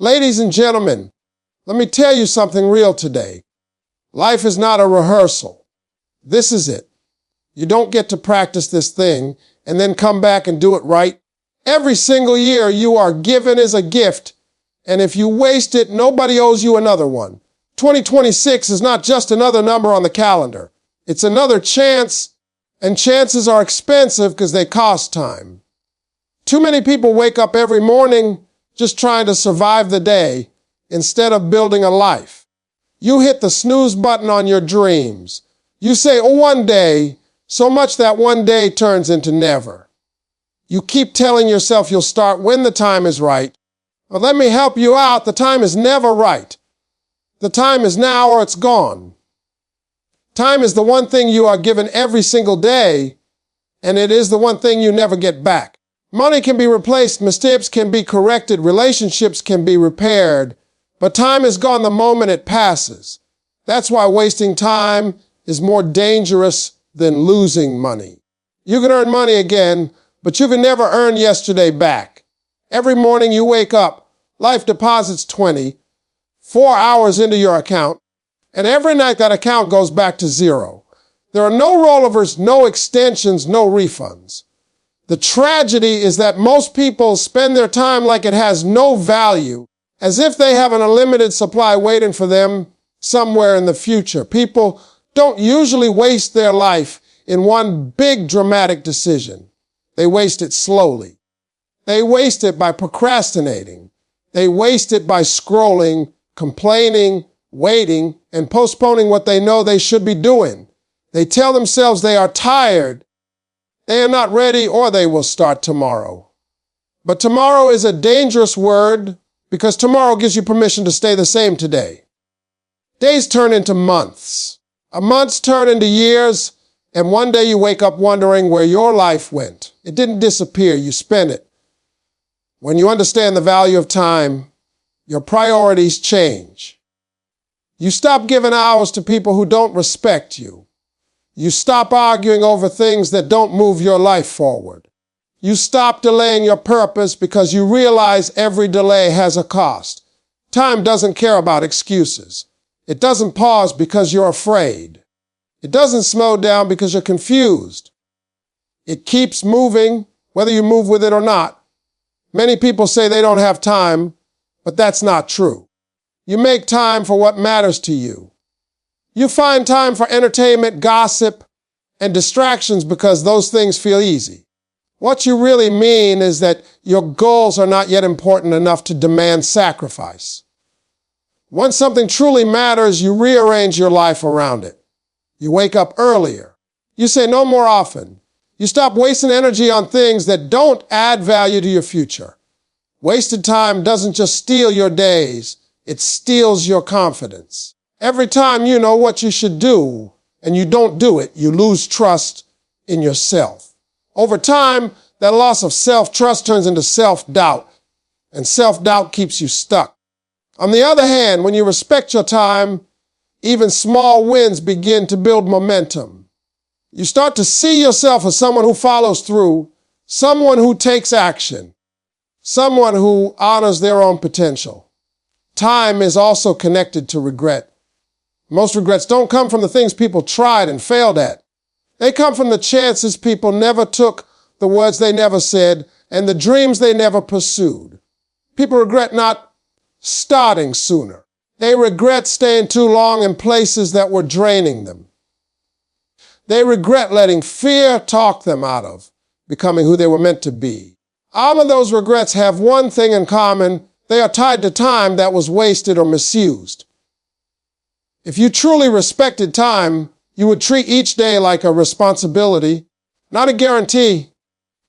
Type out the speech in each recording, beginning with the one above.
Ladies and gentlemen, let me tell you something real today. Life is not a rehearsal. This is it. You don't get to practice this thing and then come back and do it right. Every single year you are given as a gift, and if you waste it, nobody owes you another one. 2026 is not just another number on the calendar. It's another chance, and chances are expensive because they cost time. Too many people wake up every morning just trying to survive the day instead of building a life. You hit the snooze button on your dreams. You say, oh, one day, so much that one day turns into never. You keep telling yourself you'll start when the time is right. But let me help you out. The time is never right. The time is now or it's gone. Time is the one thing you are given every single day, and it is the one thing you never get back. Money can be replaced, mistakes can be corrected, relationships can be repaired, but time is gone the moment it passes. That's why wasting time is more dangerous than losing money. You can earn money again, but you can never earn yesterday back. Every morning you wake up, life deposits 4 hours into your account, and every night that account goes back to zero. There are no rollovers, no extensions, no refunds. The tragedy is that most people spend their time like it has no value, as if they have an unlimited supply waiting for them somewhere in the future. People don't usually waste their life in one big dramatic decision. They waste it slowly. They waste it by procrastinating. They waste it by scrolling, complaining, waiting, and postponing what they know they should be doing. They tell themselves they are tired, they are not ready, or they will start tomorrow. But tomorrow is a dangerous word because tomorrow gives you permission to stay the same today. Days turn into months. Months turn into years, and one day you wake up wondering where your life went. It didn't disappear, you spent it. When you understand the value of time, your priorities change. You stop giving hours to people who don't respect you. You stop arguing over things that don't move your life forward. You stop delaying your purpose because you realize every delay has a cost. Time doesn't care about excuses. It doesn't pause because you're afraid. It doesn't slow down because you're confused. It keeps moving, whether you move with it or not. Many people say they don't have time, but that's not true. You make time for what matters to you. You find time for entertainment, gossip, and distractions because those things feel easy. What you really mean is that your goals are not yet important enough to demand sacrifice. Once something truly matters, you rearrange your life around it. You wake up earlier. You say no more often. You stop wasting energy on things that don't add value to your future. Wasted time doesn't just steal your days, it steals your confidence. Every time you know what you should do and you don't do it, you lose trust in yourself. Over time, that loss of self-trust turns into self-doubt, and self-doubt keeps you stuck. On the other hand, when you respect your time, even small wins begin to build momentum. You start to see yourself as someone who follows through, someone who takes action, someone who honors their own potential. Time is also connected to regret. Most regrets don't come from the things people tried and failed at. They come from the chances people never took, the words they never said, and the dreams they never pursued. People regret not starting sooner. They regret staying too long in places that were draining them. They regret letting fear talk them out of becoming who they were meant to be. All of those regrets have one thing in common. They are tied to time that was wasted or misused. If you truly respected time, you would treat each day like a responsibility, not a guarantee.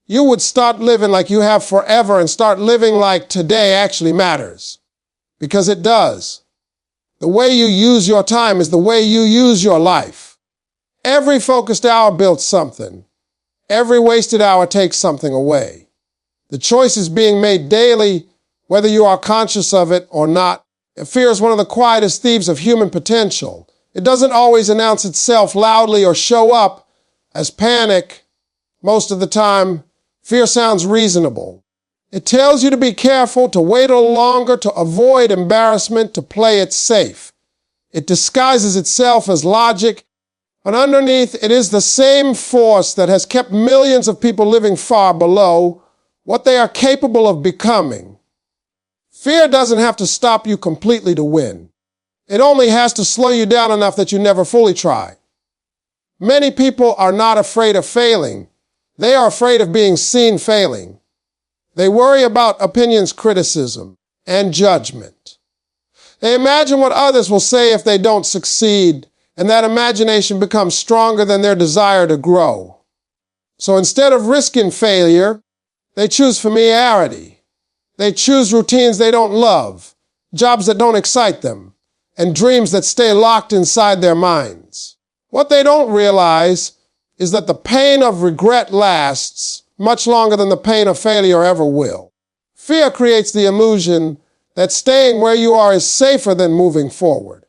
You would start living like you have forever and start living like today actually matters. Because it does. The way you use your time is the way you use your life. Every focused hour builds something. Every wasted hour takes something away. The choice is being made daily, whether you are conscious of it or not. Fear is one of the quietest thieves of human potential. It doesn't always announce itself loudly or show up as panic. Most of the time, fear sounds reasonable. It tells you to be careful, to wait a little longer, to avoid embarrassment, to play it safe. It disguises itself as logic, but underneath it is the same force that has kept millions of people living far below what they are capable of becoming. Fear doesn't have to stop you completely to win. It only has to slow you down enough that you never fully try. Many people are not afraid of failing. They are afraid of being seen failing. They worry about opinions, criticism, and judgment. They imagine what others will say if they don't succeed, and that imagination becomes stronger than their desire to grow. So instead of risking failure, they choose familiarity. They choose routines they don't love, jobs that don't excite them, and dreams that stay locked inside their minds. What they don't realize is that the pain of regret lasts much longer than the pain of failure ever will. Fear creates the illusion that staying where you are is safer than moving forward.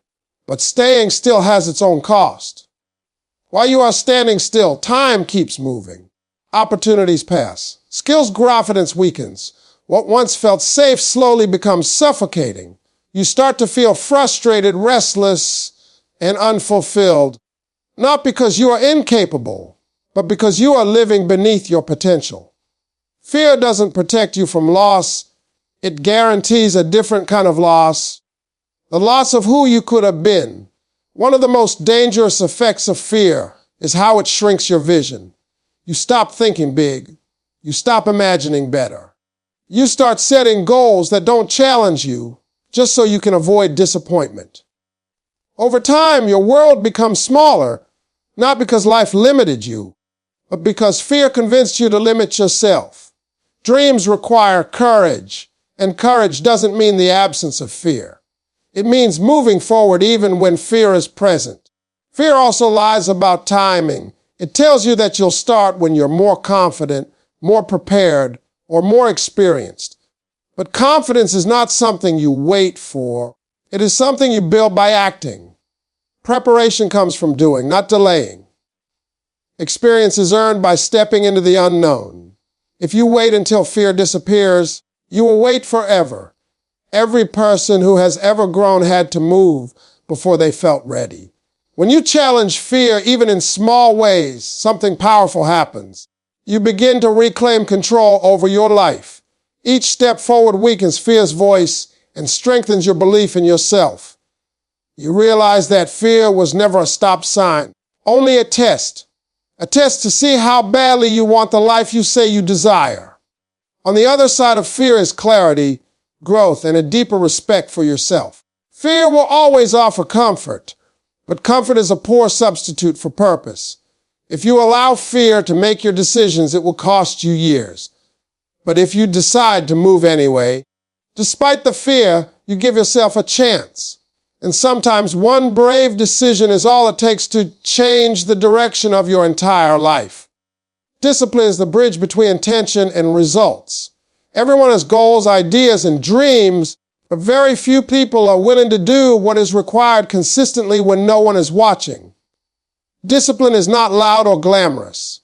But staying still has its own cost. While you are standing still, time keeps moving. Opportunities pass. Skills confidence weakens. What once felt safe slowly becomes suffocating. You start to feel frustrated, restless, and unfulfilled, not because you are incapable, but because you are living beneath your potential. Fear doesn't protect you from loss. It guarantees a different kind of loss, the loss of who you could have been. One of the most dangerous effects of fear is how it shrinks your vision. You stop thinking big. You stop imagining better. You start setting goals that don't challenge you just so you can avoid disappointment. Over time, your world becomes smaller, not because life limited you, but because fear convinced you to limit yourself. Dreams require courage, and courage doesn't mean the absence of fear. It means moving forward even when fear is present. Fear also lies about timing. It tells you that you'll start when you're more confident, more prepared, or more experienced. But confidence is not something you wait for. It is something you build by acting. Preparation comes from doing, not delaying. Experience is earned by stepping into the unknown. If you wait until fear disappears, you will wait forever. Every person who has ever grown had to move before they felt ready. When you challenge fear, even in small ways, something powerful happens. You begin to reclaim control over your life. Each step forward weakens fear's voice and strengthens your belief in yourself. You realize that fear was never a stop sign, only a test to see how badly you want the life you say you desire. On the other side of fear is clarity, growth, and a deeper respect for yourself. Fear will always offer comfort, but comfort is a poor substitute for purpose. If you allow fear to make your decisions, it will cost you years. But if you decide to move anyway, despite the fear, you give yourself a chance. And sometimes one brave decision is all it takes to change the direction of your entire life. Discipline is the bridge between intention and results. Everyone has goals, ideas, and dreams, but very few people are willing to do what is required consistently when no one is watching. Discipline is not loud or glamorous.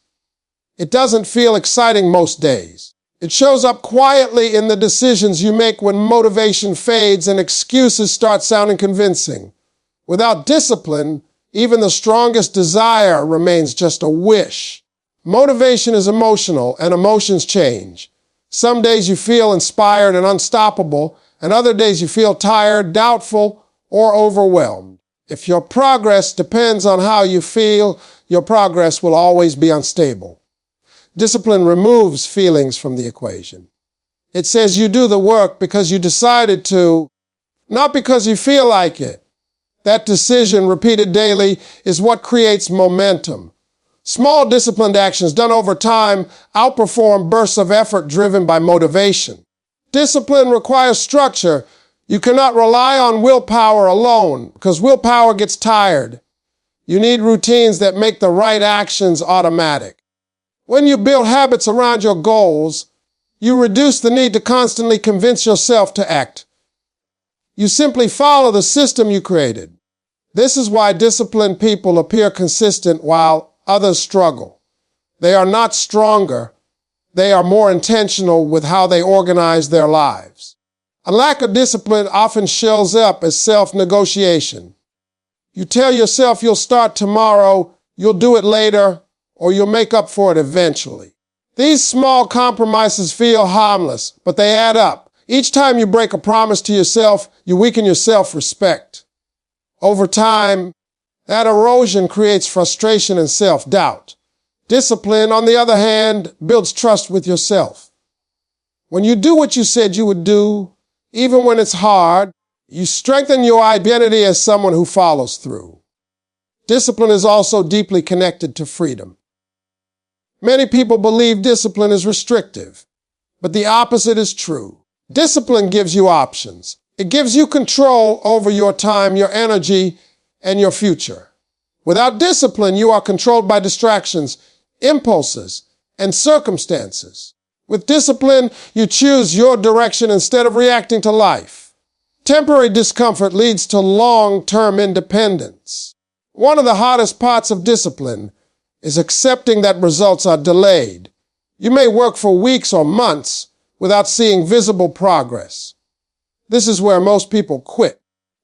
It doesn't feel exciting most days. It shows up quietly in the decisions you make when motivation fades and excuses start sounding convincing. Without discipline, even the strongest desire remains just a wish. Motivation is emotional, and emotions change. Some days you feel inspired and unstoppable, and other days you feel tired, doubtful, or overwhelmed. If your progress depends on how you feel, your progress will always be unstable. Discipline removes feelings from the equation. It says you do the work because you decided to, not because you feel like it. That decision, repeated daily, is what creates momentum. Small disciplined actions done over time outperform bursts of effort driven by motivation. Discipline requires structure. You cannot rely on willpower alone because willpower gets tired. You need routines that make the right actions automatic. When you build habits around your goals, you reduce the need to constantly convince yourself to act. You simply follow the system you created. This is why disciplined people appear consistent while others struggle. They are not stronger. they are more intentional with how they organize their lives. A lack of discipline often shows up as self-negotiation. You tell yourself you'll start tomorrow, you'll do it later, or you'll make up for it eventually. These small compromises feel harmless, but they add up. Each time you break a promise to yourself, you weaken your self-respect. Over time, that erosion creates frustration and self-doubt. Discipline, on the other hand, builds trust with yourself. When you do what you said you would do, even when it's hard, you strengthen your identity as someone who follows through. Discipline is also deeply connected to freedom. Many people believe discipline is restrictive, but the opposite is true. Discipline gives you options. It gives you control over your time, your energy, and your future. Without discipline, you are controlled by distractions, impulses, and circumstances. With discipline, you choose your direction instead of reacting to life. Temporary discomfort leads to long-term independence. One of the hardest parts of discipline is accepting that results are delayed. You may work for weeks or months without seeing visible progress. This is where most people quit.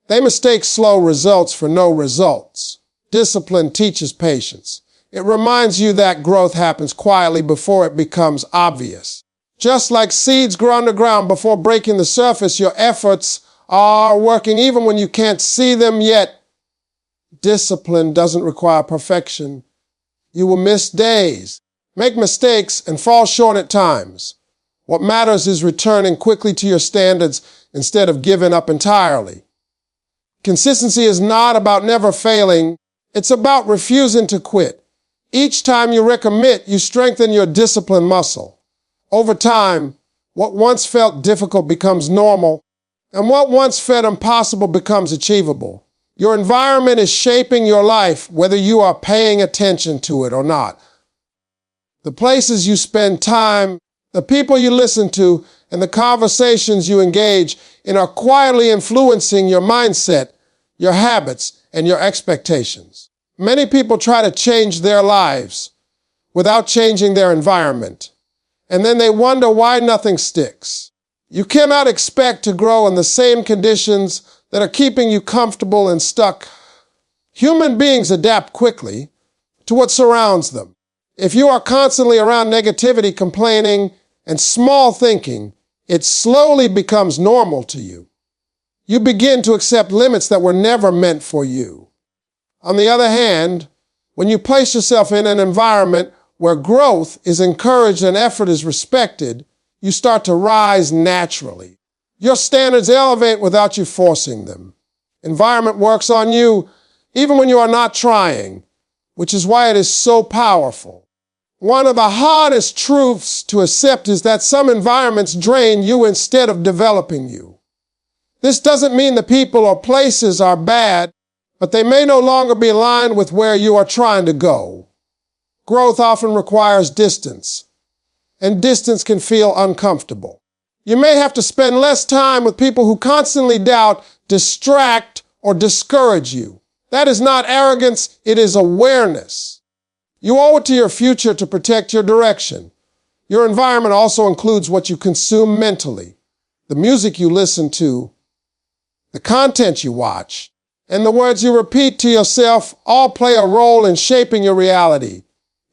They mistake slow results for no results. Discipline teaches patience. It reminds you that growth happens quietly before it becomes obvious. Just like seeds grow underground before breaking the surface, your efforts are working even when you can't see them yet. Discipline doesn't require perfection. You will miss days, make mistakes, and fall short at times. What matters is returning quickly to your standards instead of giving up entirely. Consistency is not about never failing. It's about refusing to quit. Each time you recommit, you strengthen your discipline muscle. Over time, what once felt difficult becomes normal, and what once felt impossible becomes achievable. Your environment is shaping your life, whether you are paying attention to it or not. The places you spend time, the people you listen to, and the conversations you engage in are quietly influencing your mindset, your habits, and your expectations. Many people try to change their lives without changing their environment, and then they wonder why nothing sticks. You cannot expect to grow in the same conditions that are keeping you comfortable and stuck. Human beings adapt quickly to what surrounds them. If you are constantly around negativity, complaining, and small thinking, it slowly becomes normal to you. You begin to accept limits that were never meant for you. On the other hand, when you place yourself in an environment where growth is encouraged and effort is respected, you start to rise naturally. Your standards elevate without you forcing them. Environment works on you even when you are not trying, which is why it is so powerful. One of the hardest truths to accept is that some environments drain you instead of developing you. This doesn't mean the people or places are bad, but they may no longer be aligned with where you are trying to go. Growth often requires distance, and distance can feel uncomfortable. You may have to spend less time with people who constantly doubt, distract, or discourage you. That is not arrogance, it is awareness. You owe it to your future to protect your direction. Your environment also includes what you consume mentally, the music you listen to, the content you watch, and the words you repeat to yourself all play a role in shaping your reality.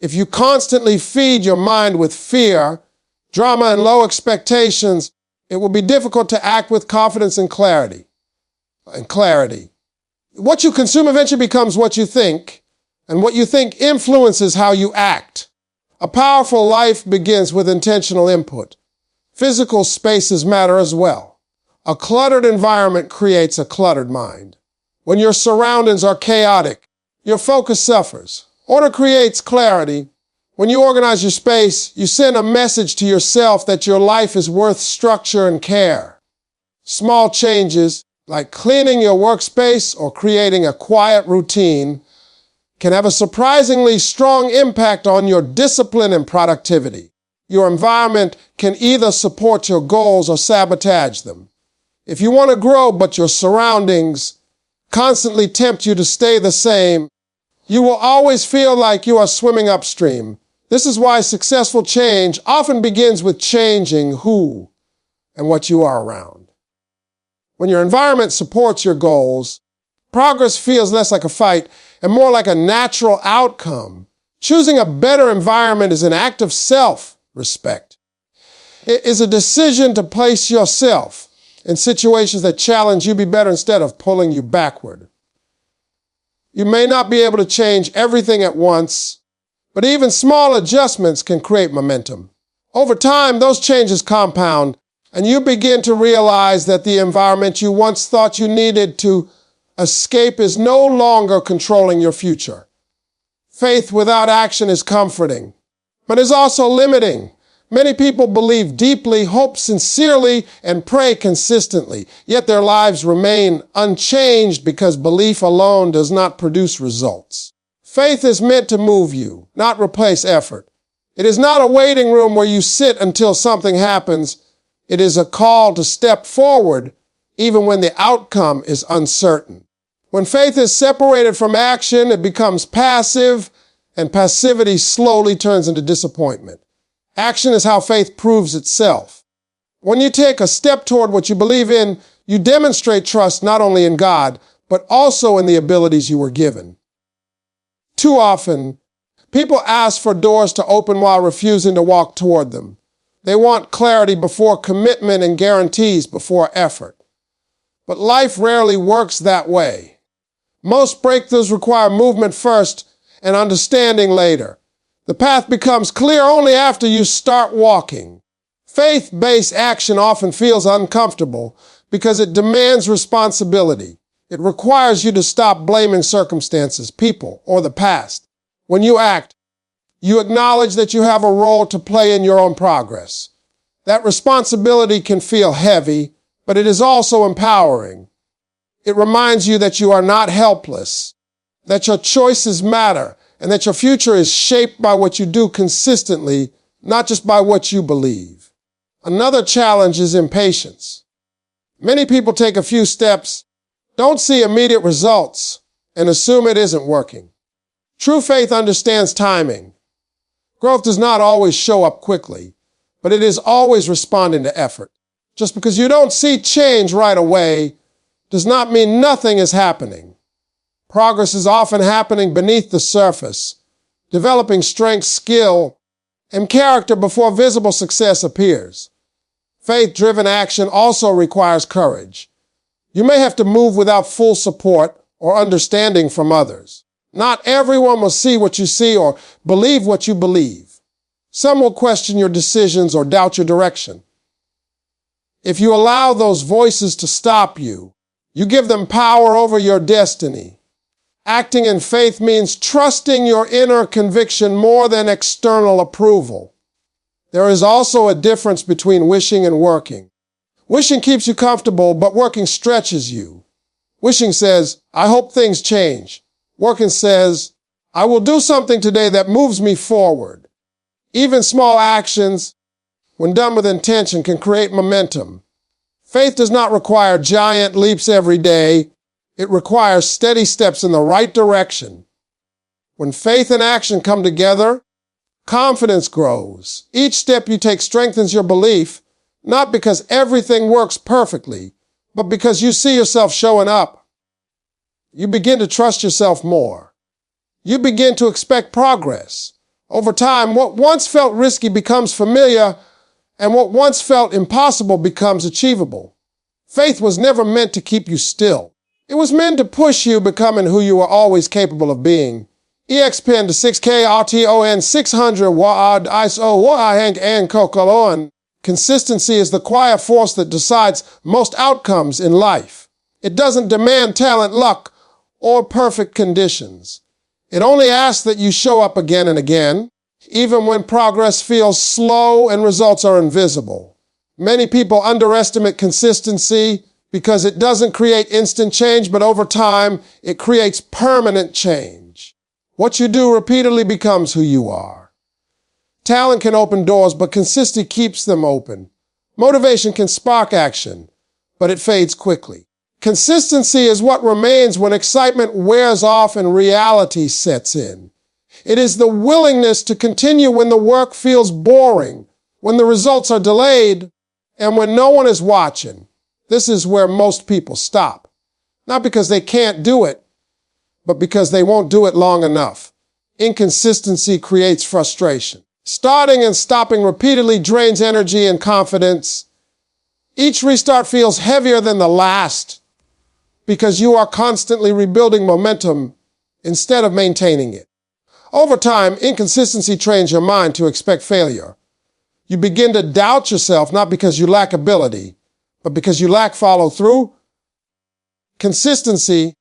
If you constantly feed your mind with fear, drama, and low expectations, it will be difficult to act with confidence and clarity. What you consume eventually becomes what you think, and what you think influences how you act. A powerful life begins with intentional input. Physical spaces matter as well. A cluttered environment creates a cluttered mind. When your surroundings are chaotic, your focus suffers. Order creates clarity. When you organize your space, you send a message to yourself that your life is worth structure and care. Small changes, like cleaning your workspace or creating a quiet routine, can have a surprisingly strong impact on your discipline and productivity. Your environment can either support your goals or sabotage them. If you want to grow, but your surroundings constantly tempt you to stay the same, you will always feel like you are swimming upstream. This is why successful change often begins with changing who and what you are around. When your environment supports your goals, progress feels less like a fight and more like a natural outcome. Choosing a better environment is an act of self-respect. It is a decision to place yourself in situations that challenge you to be better instead of pulling you backward. You may not be able to change everything at once, but even small adjustments can create momentum. Over time, those changes compound, and you begin to realize that the environment you once thought you needed to escape is no longer controlling your future. Faith without action is comforting, but is also limiting. Many people believe deeply, hope sincerely, and pray consistently, yet their lives remain unchanged because belief alone does not produce results. Faith is meant to move you, not replace effort. It is not a waiting room where you sit until something happens. It is a call to step forward even when the outcome is uncertain. When faith is separated from action, it becomes passive, and passivity slowly turns into disappointment. Action is how faith proves itself. When you take a step toward what you believe in, you demonstrate trust not only in God, but also in the abilities you were given. Too often, people ask for doors to open while refusing to walk toward them. They want clarity before commitment and guarantees before effort. But life rarely works that way. Most breakthroughs require movement first and understanding later. The path becomes clear only after you start walking. Faith-based action often feels uncomfortable because it demands responsibility. It requires you to stop blaming circumstances, people, or the past. When you act, you acknowledge that you have a role to play in your own progress. That responsibility can feel heavy, but it is also empowering. It reminds you that you are not helpless, that your choices matter, and that your future is shaped by what you do consistently, not just by what you believe. Another challenge is impatience. Many people take a few steps, don't see immediate results, and assume it isn't working. True faith understands timing. Growth does not always show up quickly, but it is always responding to effort. Just because you don't see change right away does not mean nothing is happening. Progress is often happening beneath the surface, developing strength, skill, and character before visible success appears. Faith-driven action also requires courage. You may have to move without full support or understanding from others. Not everyone will see what you see or believe what you believe. Some will question your decisions or doubt your direction. If you allow those voices to stop you, you give them power over your destiny. Acting in faith means trusting your inner conviction more than external approval. There is also a difference between wishing and working. Wishing keeps you comfortable, but working stretches you. Wishing says, I hope things change. Working says, I will do something today that moves me forward. Even small actions, when done with intention, can create momentum. Faith does not require giant leaps every day. It requires steady steps in the right direction. When faith and action come together, confidence grows. Each step you take strengthens your belief, not because everything works perfectly, but because you see yourself showing up. You begin to trust yourself more. You begin to expect progress. Over time, what once felt risky becomes familiar, and what once felt impossible becomes achievable. Faith was never meant to keep you still. It was meant to push you becoming who you were always capable of being. EXPN to 6K RTON 600 WAD ISO WAHANG and Kokoloan. Consistency is the quiet force that decides most outcomes in life. It doesn't demand talent, luck, or perfect conditions. It only asks that you show up again and again, even when progress feels slow and results are invisible. Many people underestimate consistency because it doesn't create instant change, but over time, it creates permanent change. What you do repeatedly becomes who you are. Talent can open doors, but consistency keeps them open. Motivation can spark action, but it fades quickly. Consistency is what remains when excitement wears off and reality sets in. It is the willingness to continue when the work feels boring, when the results are delayed, and when no one is watching. This is where most people stop. Not because they can't do it, but because they won't do it long enough. Inconsistency creates frustration. Starting and stopping repeatedly drains energy and confidence. Each restart feels heavier than the last because you are constantly rebuilding momentum instead of maintaining it. Over time, inconsistency trains your mind to expect failure. You begin to doubt yourself not because you lack ability, but because you lack follow-through. Consistency,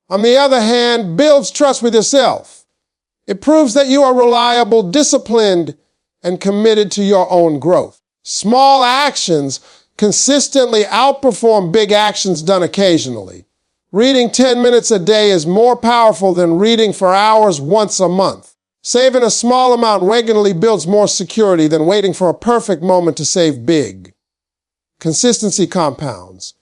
on the other hand, builds trust with yourself. It proves that you are reliable, disciplined, and committed to your own growth. Small actions consistently outperform big actions done occasionally. Reading 10 minutes a day is more powerful than reading for hours once a month. Saving a small amount regularly builds more security than waiting for a perfect moment to save big. Consistency compounds.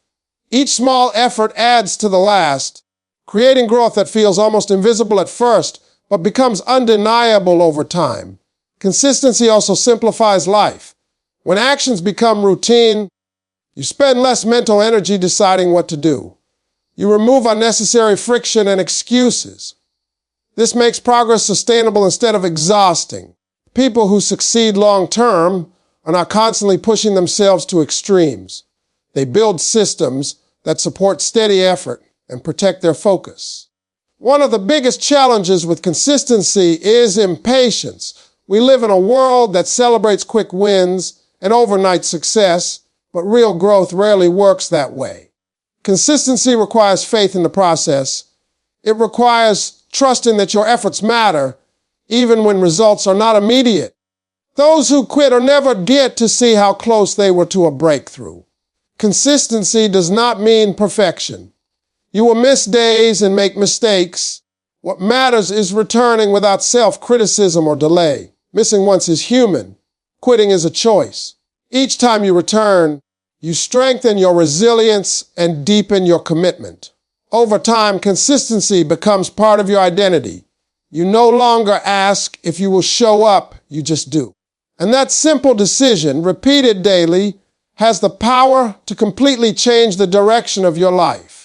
Each small effort adds to the last, creating growth that feels almost invisible at first, but becomes undeniable over time. Consistency also simplifies life. When actions become routine, you spend less mental energy deciding what to do. You remove unnecessary friction and excuses. This makes progress sustainable instead of exhausting. People who succeed long-term are not constantly pushing themselves to extremes. They build systems that support steady effort and protect their focus. One of the biggest challenges with consistency is impatience. We live in a world that celebrates quick wins and overnight success, but real growth rarely works that way. Consistency requires faith in the process. It requires trusting that your efforts matter, even when results are not immediate. Those who quit or never get to see how close they were to a breakthrough. Consistency does not mean perfection. You will miss days and make mistakes. What matters is returning without self-criticism or delay. Missing once is human. Quitting is a choice. Each time you return, you strengthen your resilience and deepen your commitment. Over time, consistency becomes part of your identity. You no longer ask if you will show up, you just do. And that simple decision, repeated daily, has the power to completely change the direction of your life.